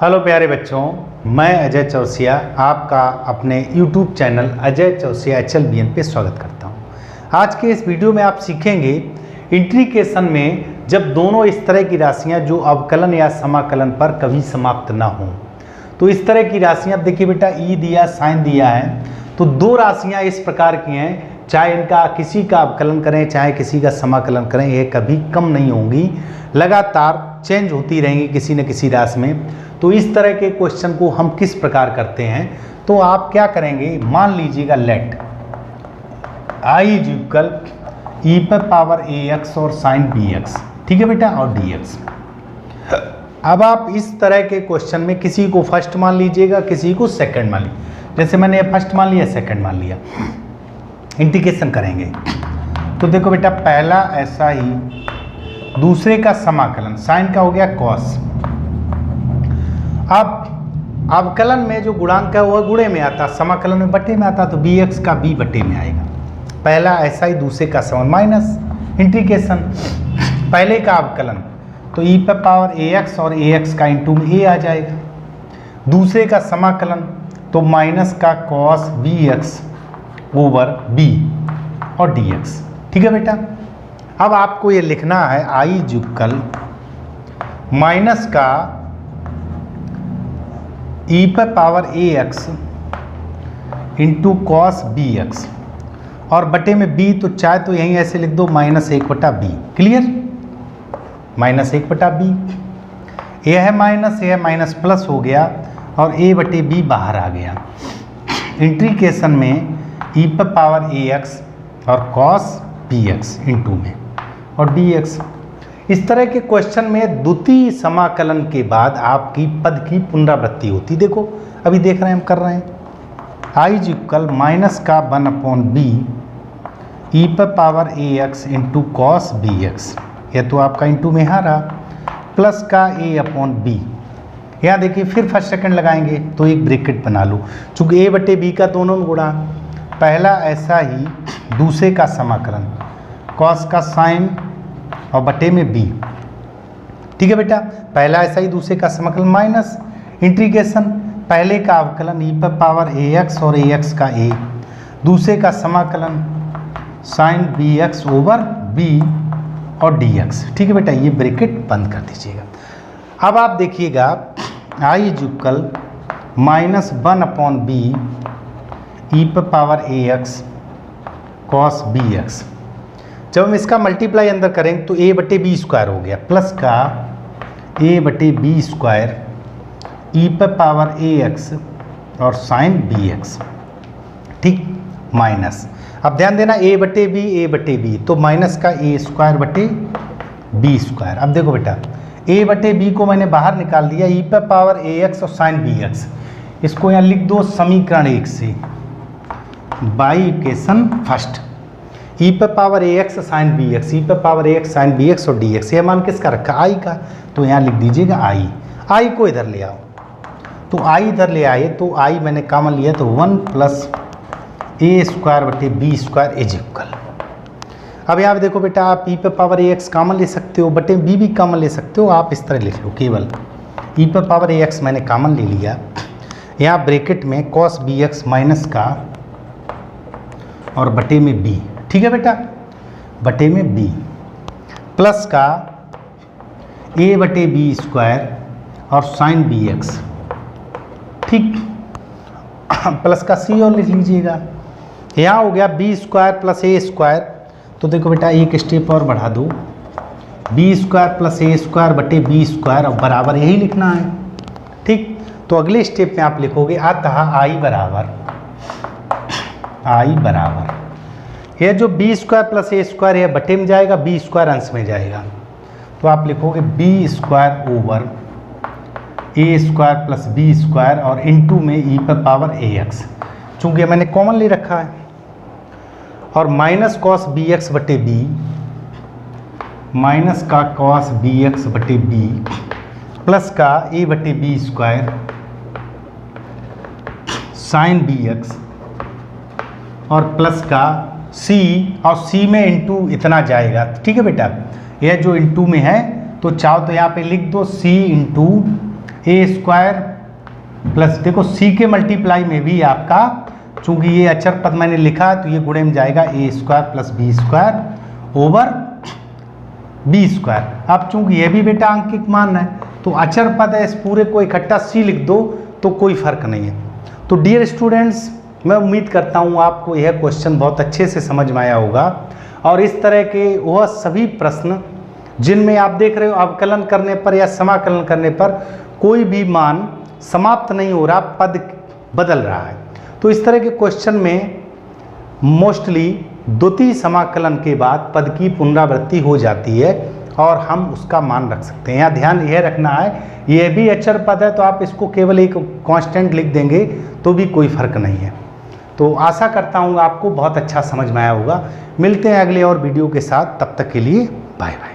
Hello प्यारे बच्चों, मैं अजय चौरसिया आपका अपने YouTube channel Ajay Chaurasia HLBN पे स्वागत करता हूं। आज के इस वीडियो में आप सीखेंगे इंटीग्रेशन में जब दोनों इस तरह की राशियां जो अवकलन या समाकलन पर कभी समाप्त ना हों, तो इस तरह की राशियां देखिए बेटा, ई दिया, साइन दिया है, तो दो राशियाँ इस प्रकार की हैं, चाहे इनका किसी का अवकलन करें चाहे किसी का समाकलन करें, ये कभी कम नहीं होंगी, लगातार चेंज होती रहेंगी किसी न किसी राशि में। तो इस तरह के क्वेश्चन को हम किस प्रकार करते हैं, तो आप क्या करेंगे, मान लीजिएगा लेट i इज इक्वल ई पर पावर ax और साइन bx, ठीक है बेटा, और dx। अब आप इस तरह के क्वेश्चन में किसी को फर्स्ट मान लीजिएगा, किसी को सेकंड मान लीजिए। जैसे मैंने फर्स्ट मान लिया, सेकंड मान लिया, इंटीग्रेशन करेंगे तो देखो बेटा, पहला ऐसा ही, दूसरे का समाकलन, साइन का हो गया कॉस। अब अवकलन में जो गुणांक है वह गुणे में आता, समाकलन में बटे में आता, तो bx का b बटे में आएगा। पहला ऐसा ही, दूसरे का समान माइनस इंटीग्रेशन, पहले का अवकलन तो e पर पावर ax और ax का इंटू में a आ जाएगा, दूसरे का समाकलन तो माइनस का cos bx ओवर b और dx, ठीक है बेटा। अब आपको ये लिखना है i इक्वल माइनस का e पर power ax into cos bx और बटे में b, तो चाहे तो यहीं ऐसे लिख दो -1/b, क्लियर, -1/b। यह है माइनस, यह माइनस प्लस हो गया और a बटे b बाहर आ गया। इंटीग्रेशन में e पर पावर ax और cos bx इंटू में और dx। इस तरह के क्वेश्चन में द्वितीय समाकलन के बाद आपकी पद की पुनरावृत्ति होती। देखो अभी देख रहे हैं हम कर रहे हैं, i इज इक्वल माइनस का 1/b e पर power ax into cos bx, यह तो आपका इंटू में आ रहा, प्लस का a/b। यहाँ देखिए फिर फर्स्ट सेकंड लगाएंगे तो एक ब्रैकेट बना लो, चूँकि a बटे b का दोनों में गुणा, पहला ऐसा ही, दूसरे का समाकलन कॉस का साइन और बटे में b, ठीक है बेटा। पहला ऐसा ही, दूसरे का समाकलन माइनस इंटीग्रेशन, पहले का अवकलन e पर पावर ax और ax का a, दूसरे का समाकलन साइन bx ओवर b और dx, ठीक है बेटा। ये ब्रैकेट बंद कर दीजिएगा। अब आप देखिएगा i is equal -1/b e पर पावर ax cos bx। जब हम इसका मल्टीप्लाई अंदर करेंगे तो a बटे बी स्क्वायर हो गया, प्लस का a बटे बी स्क्वायर ई पर पावर ax और साइन bx, ठीक, माइनस। अब ध्यान देना, a बटे बी तो माइनस का a स्क्वायर बटे बी स्क्वायर। अब देखो बेटा, a बटे बी को मैंने बाहर निकाल दिया, ई पर पावर ax और साइन bx, इसको यहाँ लिख दो समीकरण 1 से, बाई इक्वेशन फर्स्ट, e पर power ax sine bx, e पर पावर ax साइन bx और dx। यह मान किसका रखा, i का, तो यहाँ लिख दीजिएगा i को इधर ले आओ, तो i इधर ले आए तो i मैंने कॉमन लिया, तो 1 प्लस a स्क्वायर बटे b स्क्वायर इज इक्वल। अब यहाँ देखो बेटा, आप e पर पावर ax कॉमन ले सकते हो, बटे b भी कॉमन ले सकते हो, आप इस तरह लिख लो, केवल e पर पावर ax मैंने कॉमन ले लिया, यहाँ ब्रैकेट में cos bx माइनस का और बटे में b, ठीक है बेटा, बटे में b, प्लस का a बटे बी स्क्वायर और साइन bx, ठीक, प्लस का c और लिख लीजिएगा। यहाँ हो गया b square plus a square, तो देखो बेटा एक स्टेप और बढ़ा दो, b square plus a square बटे b स्क्वायर, और बराबर यही लिखना है, ठीक। तो अगले स्टेप में आप लिखोगे अतः i बराबर यह जो b square plus a square है बटे में जाएगा, b स्क्वायर अंश में जाएगा, तो आप लिखोगे b square over a square plus b square और इंटू में e पर पावर ax, चूँकि मैंने कॉमन ले रखा है, और माइनस कॉस bx बटे b, माइनस का कॉस bx बटे b, प्लस का a बटे b स्क्वायर साइन bx और प्लस का c, और c में इंटू इतना जाएगा, ठीक है बेटा। यह जो इंटू में है तो चाहो तो यहाँ पे लिख दो c इंटू ए स्क्वायर प्लस, देखो सी के मल्टीप्लाई में भी आपका, चूंकि ये अचर पद मैंने लिखा तो ये गुणे में जाएगा a square plus b square over b square. अब चूंकि ये भी बेटा अंकित मान है तो अचर पद है, इस पूरे को इकट्ठा सी लिख दो तो कोई फर्क नहीं है। तो डियर स्टूडेंट्स, मैं उम्मीद करता हूँ आपको यह क्वेश्चन बहुत अच्छे से समझ में आया होगा और इस तरह के वह सभी प्रश्न जिनमें आप देख रहे हो अवकलन करने पर या समाकलन करने पर कोई भी मान समाप्त नहीं हो रहा, पद बदल रहा है, तो इस तरह के क्वेश्चन में मोस्टली द्वितीय समाकलन के बाद पद की पुनरावृत्ति हो जाती है और हम उसका मान रख सकते हैं। यहाँ ध्यान यह रखना है, यह भी अचर पद है तो आप इसको केवल एक कांस्टेंट लिख देंगे तो भी कोई फर्क नहीं है। तो आशा करता हूँ आपको बहुत अच्छा समझ में आया होगा। मिलते हैं अगले और वीडियो के साथ, तब तक के लिए बाय बाय।